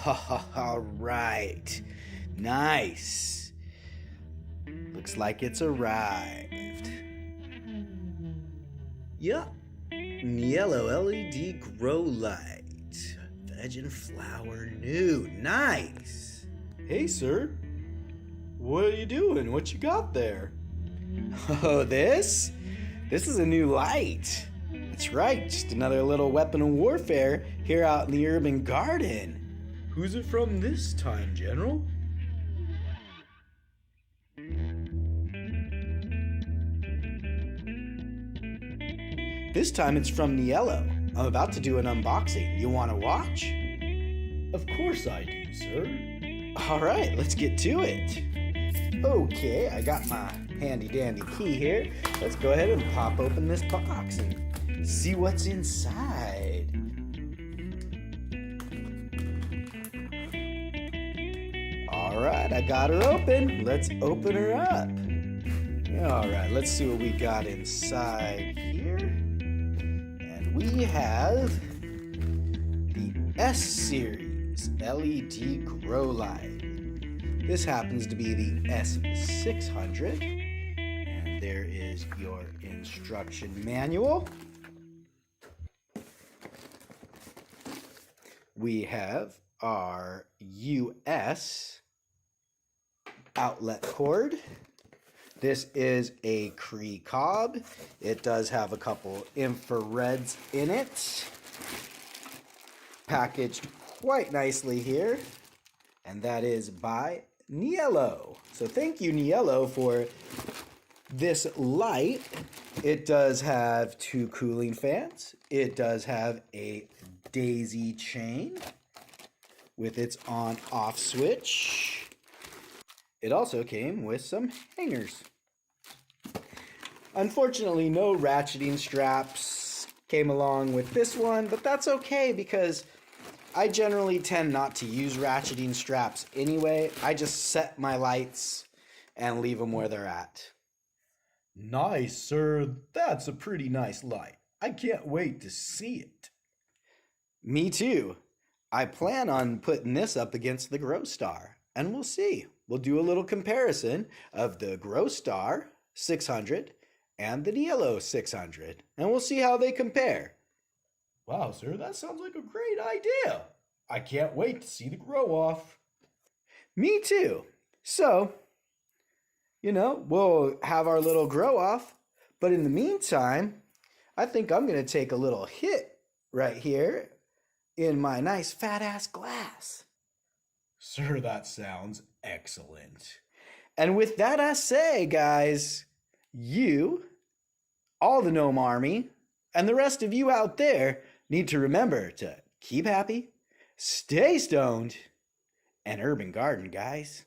All right. Nice. Looks like it's arrived. Yup. Niello LED grow light. Veg and flower new. Nice. Hey, sir. What are you doing? What you got there? Oh, this? This is a new light. That's right, just another little weapon of warfare here out in the urban garden. Who's it from this time, General? This time it's from Niello. I'm about to do an unboxing. You want to watch? Of course I do, sir. All right, let's get to it. Okay, I got my handy dandy key here. Let's go ahead and pop open this box and see what's inside. All right, I got her open. Let's open her up. All right, let's see what we got inside here. And we have the S Series LED grow light. This happens to be the S600. And there is your instruction manual. We have our US outlet cord. This is a cree cob. It does have a couple infrareds in it. Packaged quite nicely here. And that is by Niello. So thank you, Niello, for this light. It does have 2 cooling fans. It does have a daisy chain with its on-off switch. It also came with some hangers. Unfortunately, no ratcheting straps came along with this one, but that's okay because I generally tend not to use ratcheting straps anyway. I just set my lights and leave them where they're at. Nice, sir. That's a pretty nice light. I can't wait to see it. Me too. I plan on putting this up against the Grow Star, and we'll see. We'll do a little comparison of the Grow Star 600 and the Niello 600, and we'll see how they compare. Wow, sir, that sounds like a great idea. I can't wait to see the grow off. Me too. So, we'll have our little grow off, but in the meantime, I think I'm going to take a little hit right here in my nice fat ass glass. Sir, that sounds excellent. And with that I say, guys, you, all the Gnome Army, and the rest of you out there need to remember to keep happy, stay stoned, and urban garden, guys.